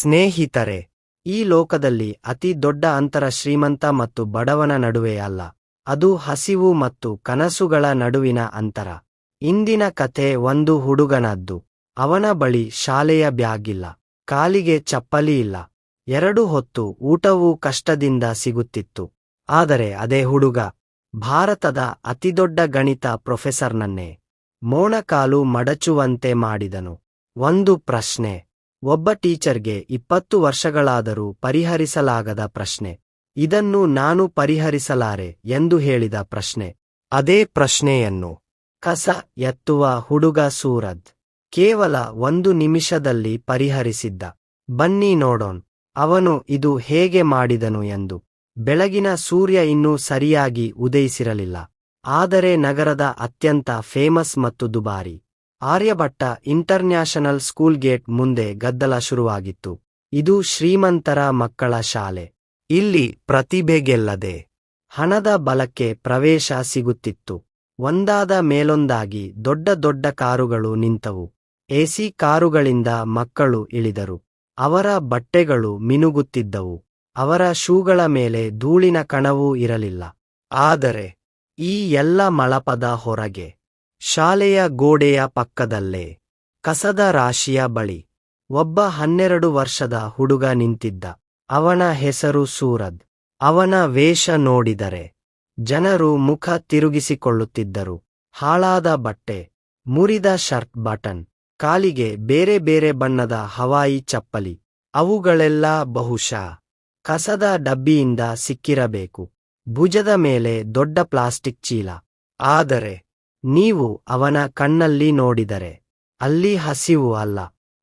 ಸ್ನೇಹಿತರೆ, ಈ ಲೋಕದಲ್ಲಿ ಅತಿ ದೊಡ್ಡ ಅಂತರ ಶ್ರೀಮಂತ ಮತ್ತು ಬಡವನ ನಡುವೆ ಅಲ್ಲ, ಅದು ಹಸಿವು ಮತ್ತು ಕನಸುಗಳ ನಡುವಿನ ಅಂತರ. ಇಂದಿನ ಕಥೆ ಒಂದು ಹುಡುಗನದ್ದು. ಅವನ ಬಳಿ ಶಾಲೆಯ ಬ್ಯಾಗ್ ಇಲ್ಲ, ಕಾಲಿಗೆ ಚಪ್ಪಲಿ ಇಲ್ಲ, 2 ಹೊತ್ತು ಊಟವೂ ಕಷ್ಟದಿಂದ ಸಿಗುತ್ತಿತ್ತು. ಆದರೆ ಅದೇ ಹುಡುಗ ಭಾರತದ ಅತಿದೊಡ್ಡ ಗಣಿತ ಪ್ರೊಫೆಸರ್ನನ್ನೇ ಮೊಣಕಾಲು ಮಡಚುವಂತೆ ಮಾಡಿದನು. ಒಂದು ಪ್ರಶ್ನೆ, ಒಬ್ಬ ಟೀಚರ್ಗೆ 20 ವರ್ಷಗಳಾದರೂ ಪರಿಹರಿಸಲಾಗದ ಪ್ರಶ್ನೆ. ಇದನ್ನು ನಾನು ಪರಿಹರಿಸಲಾರೆ ಎಂದು ಹೇಳಿದ ಪ್ರಶ್ನೆ. ಅದೇ ಪ್ರಶ್ನೆಯನ್ನು ಕಸ ಎತ್ತುವ ಹುಡುಗ ಸೂರಜ್ ಕೇವಲ 1 ನಿಮಿಷದಲ್ಲಿ ಪರಿಹರಿಸಿದ್ದ. ಬನ್ನಿ ನೋಡೋಣ ಅವನು ಇದು ಹೇಗೆ ಮಾಡಿದನು ಎಂದು. ಬೆಳಗಿನ ಸೂರ್ಯ ಇನ್ನೂ ಸರಿಯಾಗಿ ಉದಯಿಸಿರಲಿಲ್ಲ. ಆದರೆ ನಗರದ ಅತ್ಯಂತ ಫೇಮಸ್ ಮತ್ತು ದುಬಾರಿ ಆರ್ಯಭಟ್ಟ ಇಂಟರ್ನ್ಯಾಷನಲ್ ಸ್ಕೂಲ್ ಗೇಟ್ ಮುಂದೆ ಗದ್ದಲ ಶುರುವಾಗಿತ್ತು. ಇದು ಶ್ರೀಮಂತರ ಮಕ್ಕಳ ಶಾಲೆ. ಇಲ್ಲಿ ಪ್ರತಿಭೆಗೆಲ್ಲದೆ ಹಣದ ಬಲಕ್ಕೆ ಪ್ರವೇಶ ಸಿಗುತ್ತಿತ್ತು. ಒಂದಾದ ಮೇಲೊಂದಾಗಿ ದೊಡ್ಡ ದೊಡ್ಡ ಕಾರುಗಳು ನಿಂತವು. ಎಸಿ ಕಾರುಗಳಿಂದ ಮಕ್ಕಳು ಇಳಿದರು. ಅವರ ಬಟ್ಟೆಗಳು ಮಿನುಗುತ್ತಿದ್ದವು. ಅವರ ಶೂಗಳ ಮೇಲೆ ಧೂಳಿನ ಕಣವೂ ಇರಲಿಲ್ಲ. ಆದರೆ ಈ ಎಲ್ಲ ಮಳಪದ ಹೊರಗೆ, ಶಾಲೆಯ ಗೋಡೆಯ ಪಕ್ಕದಲ್ಲೇ, ಕಸದ ರಾಶಿಯ ಬಳಿ ಒಬ್ಬ 12 ವರ್ಷದ ಹುಡುಗ ನಿಂತಿದ್ದ. ಅವನ ಹೆಸರು ಸೂರಜ್. ಅವನ ವೇಷ ನೋಡಿದರೆ ಜನರು ಮುಖ ತಿರುಗಿಸಿಕೊಳ್ಳುತ್ತಿದ್ದರು. ಹಾಳಾದ ಬಟ್ಟೆ, ಮುರಿದ ಶರ್ಟ್ ಬಟನ್, ಕಾಲಿಗೆ ಬೇರೆ ಬೇರೆ ಬಣ್ಣದ ಹವಾಯಿ ಚಪ್ಪಲಿ. ಅವುಗಳೆಲ್ಲ ಬಹುಶಃ ಕಸದ ಡಬ್ಬಿಯಿಂದ ಸಿಕ್ಕಿರಬೇಕು. ಭುಜದ ಮೇಲೆ ದೊಡ್ಡ ಪ್ಲಾಸ್ಟಿಕ್ ಚೀಲ. ಆದರೆ ನೀವು ಅವನ ಕಣ್ಣಲ್ಲಿ ನೋಡಿದರೆ ಅಲ್ಲಿ ಹಸಿವು ಅಲ್ಲ,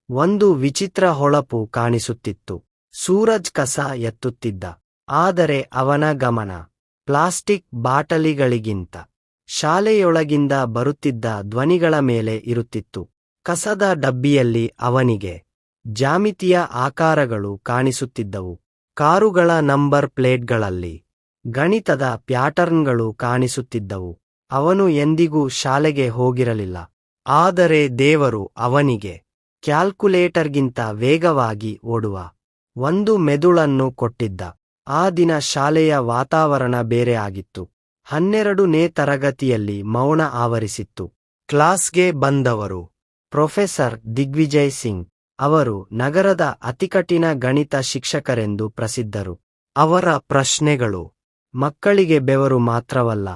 ಒಂದು ವಿಚಿತ್ರ ಹೊಳಪು ಕಾಣಿಸುತ್ತಿತ್ತು. ಸೂರಜ್ ಕಸ ಎತ್ತುತ್ತಿದ್ದ, ಆದರೆ ಅವನ ಗಮನ ಪ್ಲಾಸ್ಟಿಕ್ ಬಾಟಲಿಗಳಿಗಿಂತ ಶಾಲೆಯೊಳಗಿಂದ ಬರುತ್ತಿದ್ದ ಧ್ವನಿಗಳ ಮೇಲೆ ಇರುತ್ತಿತ್ತು. ಕಸದ ಡಬ್ಬಿಯಲ್ಲಿ ಅವನಿಗೆ ಜ್ಯಾಮಿತಿಯ ಆಕಾರಗಳು ಕಾಣಿಸುತ್ತಿದ್ದವು. ಕಾರುಗಳ ನಂಬರ್ ಪ್ಲೇಟ್ಗಳಲ್ಲಿ ಗಣಿತದ ಪ್ಯಾಟರ್ನ್ಗಳು ಕಾಣಿಸುತ್ತಿದ್ದವು. ಅವನು ಎಂದಿಗೂ ಶಾಲೆಗೆ ಹೋಗಿರಲಿಲ್ಲ. ಆದರೆ ದೇವರು ಅವನಿಗೆ ಕ್ಯಾಲ್ಕುಲೇಟರ್ಗಿಂತ ವೇಗವಾಗಿ ಓಡುವ ಒಂದು ಮೆದುಳನ್ನು ಕೊಟ್ಟಿದ್ದ. ಆ ದಿನ ಶಾಲೆಯ ವಾತಾವರಣ ಬೇರೆ ಆಗಿತ್ತು. 12ನೇ ತರಗತಿಯಲ್ಲಿ ಮೌನ ಆವರಿಸಿತ್ತು. ಕ್ಲಾಸ್ಗೆ ಬಂದವರು ಪ್ರೊಫೆಸರ್ ದಿಗ್ವಿಜಯ್ ಸಿಂಗ್. ಅವರು ನಗರದ ಅತಿಕಠಿಣ ಗಣಿತ ಶಿಕ್ಷಕರೆಂದು ಪ್ರಸಿದ್ಧರು. ಅವರ ಪ್ರಶ್ನೆಗಳು ಮಕ್ಕಳಿಗೆ ಬೆವರು ಮಾತ್ರವಲ್ಲ,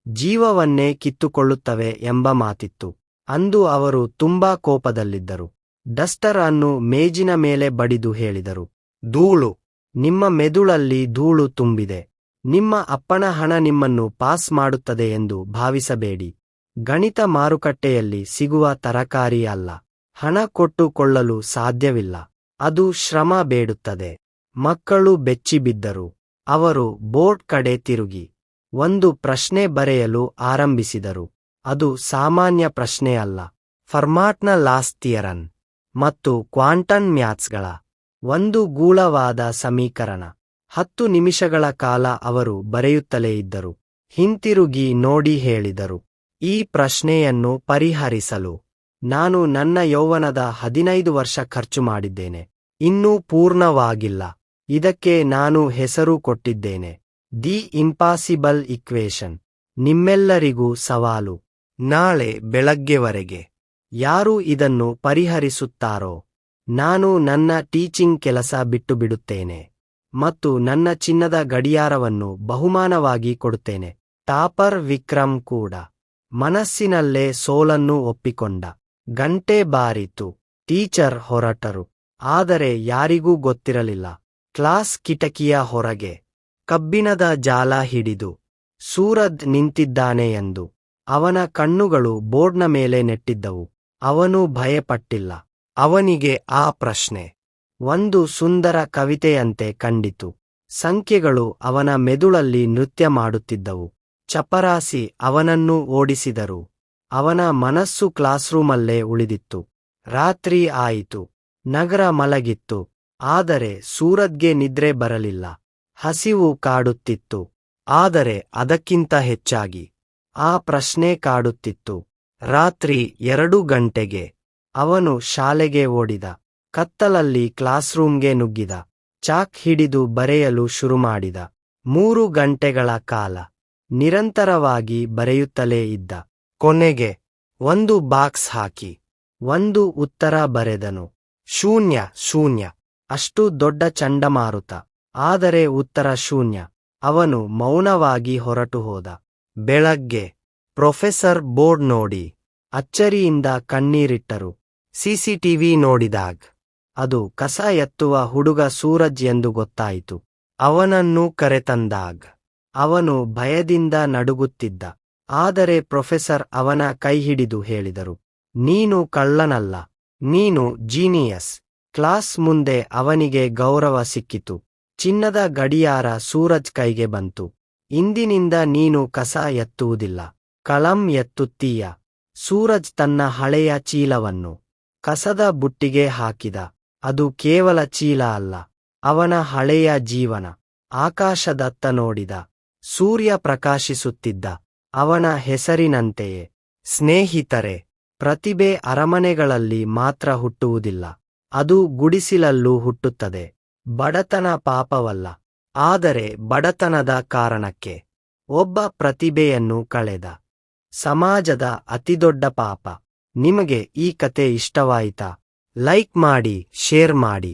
ಜೀವವನ್ನೇ ಕಿತ್ತುಕೊಳ್ಳುತ್ತವೆ ಎಂಬ ಮಾತಿತ್ತು. ಅಂದು ಅವರು ತುಂಬಾ ಕೋಪದಲ್ಲಿದ್ದರು. ಡಸ್ಟರ್ ಅನ್ನು ಮೇಜಿನ ಮೇಲೆ ಬಡಿದು ಹೇಳಿದರು, ಧೂಳು, ನಿಮ್ಮ ಮೆದುಳಲ್ಲಿ ಧೂಳು ತುಂಬಿದೆ. ನಿಮ್ಮ ಅಪ್ಪನ ಹಣ ನಿಮ್ಮನ್ನು ಪಾಸ್ ಮಾಡುತ್ತದೆ ಎಂದು ಭಾವಿಸಬೇಡಿ. ಗಣಿತ ಮಾರುಕಟ್ಟೆಯಲ್ಲಿ ಸಿಗುವ ತರಕಾರಿ ಅಲ್ಲ. ಹಣ ಕೊಟ್ಟು ಕೊಳ್ಳಲು ಸಾಧ್ಯವಿಲ್ಲ. ಅದು ಶ್ರಮ ಬೇಡುತ್ತದೆ. ಮಕ್ಕಳು ಬೆಚ್ಚಿಬಿದ್ದರು. ಅವರು ಬೋರ್ಡ್ ಕಡೆ ತಿರುಗಿ ಒಂದು ಪ್ರಶ್ನೆ ಬರೆಯಲು ಆರಂಭಿಸಿದರು. ಅದು ಸಾಮಾನ್ಯ ಪ್ರಶ್ನೆ ಅಲ್ಲ. ಫರ್ಮಾಟ್ನ ಲಾಸ್ ಥಿಯರಮ್ ಮತ್ತು ಕ್ವಾಂಟಮ್ ಮ್ಯಾಥ್ಸ್ಗಳ ಒಂದು ಗೂಢವಾದ ಸಮೀಕರಣ. 10 ನಿಮಿಷಗಳ ಕಾಲ ಅವರು ಬರೆಯುತ್ತಲೇ ಇದ್ದರು. ಹಿಂತಿರುಗಿ ನೋಡಿ ಹೇಳಿದರು, ಈ ಪ್ರಶ್ನೆಯನ್ನು ಪರಿಹರಿಸಲು ನಾನು ನನ್ನ ಯೌವನದ 15 ವರ್ಷ ಖರ್ಚು ಮಾಡಿದ್ದೇನೆ. ಇನ್ನೂ ಪೂರ್ಣವಾಗಿಲ್ಲ. ಇದಕ್ಕೆ ನಾನು ಹೆಸರು ಕೊಟ್ಟಿದ್ದೇನೆ, ದಿ ಇಂಪಾಸಿಬಲ್ ಇಕ್ವೇಷನ್. ನಿಮ್ಮೆಲ್ಲರಿಗೂ ಸವಾಲು. ನಾಳೆ ಬೆಳಗ್ಗೆವರೆಗೆ ಯಾರು ಇದನ್ನು ಪರಿಹರಿಸುತ್ತಾರೋ ನಾನು ನನ್ನ ಟೀಚಿಂಗ್ ಕೆಲಸ ಬಿಟ್ಟುಬಿಡುತ್ತೇನೆ ಮತ್ತು ನನ್ನ ಚಿನ್ನದ ಗಡಿಯಾರವನ್ನು ಬಹುಮಾನವಾಗಿ ಕೊಡುತ್ತೇನೆ. ಟಾಪರ್ ವಿಕ್ರಮ್ ಕೂಡ ಮನಸ್ಸಿನಲ್ಲೇ ಸೋಲನ್ನು ಒಪ್ಪಿಕೊಂಡ. ಗಂಟೆ ಬಾರಿತು. ಟೀಚರ್ ಹೊರಟರು. ಆದರೆ ಯಾರಿಗೂ ಗೊತ್ತಿರಲಿಲ್ಲ. ಕ್ಲಾಸ್ ಕಿಟಕಿಯ ಹೊರಗೆ ಕಬ್ಬಿಣದ ಜಾಲ ಹಿಡಿದು ಸೂರಜ್ ನಿಂತಿದ್ದಾನೆ ಎಂದು. ಅವನ ಕಣ್ಣುಗಳು ಬೋರ್ಡ್ನ ಮೇಲೆ ನೆಟ್ಟಿದ್ದವು. ಅವನು ಭಯಪಟ್ಟಿಲ್ಲ. ಅವನಿಗೆ ಆ ಪ್ರಶ್ನೆ ಒಂದು ಸುಂದರ ಕವಿತೆಯಂತೆ ಕಂಡಿತು. ಸಂಖ್ಯೆಗಳು ಅವನ ಮೆದುಳಲ್ಲಿ ನೃತ್ಯ ಮಾಡುತ್ತಿದ್ದವು. ಚಪರಾಸಿ ಅವನನ್ನು ಓಡಿಸಿದರು. ಅವನ ಮನಸ್ಸು ಕ್ಲಾಸ್ರೂಮಲ್ಲೇ ಉಳಿದಿತ್ತು. ರಾತ್ರಿ ಆಯಿತು. ನಗರ ಮಲಗಿತ್ತು. ಆದರೆ ಸೂರಜ್ಗೆ ನಿದ್ರೆ ಬರಲಿಲ್ಲ. ಹಸಿವು ಕಾಡುತ್ತಿತ್ತು. ಆದರೆ ಅದಕ್ಕಿಂತ ಹೆಚ್ಚಾಗಿ ಆ ಪ್ರಶ್ನೆ ಕಾಡುತ್ತಿತ್ತು. ರಾತ್ರಿ 2 ಗಂಟೆಗೆ ಅವನು ಶಾಲೆಗೆ ಓಡಿದ. ಕತ್ತಲಲ್ಲಿ ಕ್ಲಾಸ್ರೂಮ್ಗೆ ನುಗ್ಗಿದ. ಚಾಕ್ ಹಿಡಿದು ಬರೆಯಲು ಶುರುಮಾಡಿದ. 3 ಗಂಟೆಗಳ ಕಾಲ ನಿರಂತರವಾಗಿ ಬರೆಯುತ್ತಲೇ ಇದ್ದ. ಕೊನೆಗೆ ಒಂದು ಬಾಕ್ಸ್ ಹಾಕಿ ಒಂದು ಉತ್ತರ ಬರೆದನು. ಶೂನ್ಯ ಶೂನ್ಯ. ಅಷ್ಟು ದೊಡ್ಡ ಚಂಡಮಾರುತ, ಆದರೆ ಉತ್ತರ ಶೂನ್ಯ. ಅವನು ಮೌನವಾಗಿ ಹೊರಟು ಹೋದ. ಬೆಳಗ್ಗೆ ಪ್ರೊಫೆಸರ್ ಬೋರ್ಡ್ ನೋಡಿ ಅಚ್ಚರಿಯಿಂದ ಕಣ್ಣೀರಿಟ್ಟರು. ಸಿಸಿಟಿವಿ ನೋಡಿದಾಗ ಅದು ಕಸ ಎತ್ತುವ ಹುಡುಗ ಸೂರಜ್ ಎಂದು ಗೊತ್ತಾಯಿತು. ಅವನನ್ನು ಕರೆತಂದಾಗ ಅವನು ಭಯದಿಂದ ನಡುಗುತ್ತಿದ್ದ. ಆದರೆ ಪ್ರೊಫೆಸರ್ ಅವನ ಕೈಹಿಡಿದು ಹೇಳಿದರು, ನೀನು ಕಳ್ಳನಲ್ಲ, ನೀನು ಜೀನಿಯಸ್. ಕ್ಲಾಸ್ ಮುಂದೆ ಅವನಿಗೆ ಗೌರವ ಸಿಕ್ಕಿತು. ಚಿನ್ನದ ಗಡಿಯಾರ ಸೂರಜ್ ಕೈಗೆ ಬಂತು. ಇಂದಿನಿಂದ ನೀನು ಕಸ ಎತ್ತುವುದಿಲ್ಲ, ಕಳಂ ಎತ್ತುತ್ತೀಯ. ಸೂರಜ್ ತನ್ನ ಹಳೆಯ ಚೀಲವನ್ನು ಕಸದ ಬುಟ್ಟಿಗೆ ಹಾಕಿದ. ಅದು ಕೇವಲ ಚೀಲ ಅಲ್ಲ, ಅವನ ಹಳೆಯ ಜೀವನ. ಆಕಾಶದತ್ತ ನೋಡಿದ. ಸೂರ್ಯ ಪ್ರಕಾಶಿಸುತ್ತಿದ್ದ, ಅವನ ಹೆಸರಿನಂತೆಯೇ. ಸ್ನೇಹಿತರೆ, ಪ್ರತಿಭೆ ಅರಮನೆಗಳಲ್ಲಿ ಮಾತ್ರ ಹುಟ್ಟುವುದಿಲ್ಲ, ಅದು ಗುಡಿಸಿಲಲ್ಲೂ ಹುಟ್ಟುತ್ತದೆ. ಬಡತನ ಪಾಪವಲ್ಲ, ಆದರೆ ಬಡತನದ ಕಾರಣಕ್ಕೆ ಒಬ್ಬ ಪ್ರತಿಭೆಯನ್ನು ಕಳೆದ ಸಮಾಜದ ಅತಿದೊಡ್ಡ ಪಾಪ. ನಿಮಗೆ ಈ ಕತೆ ಇಷ್ಟವಾಯಿತಾ? ಲೈಕ್ ಮಾಡಿ, ಶೇರ್ ಮಾಡಿ.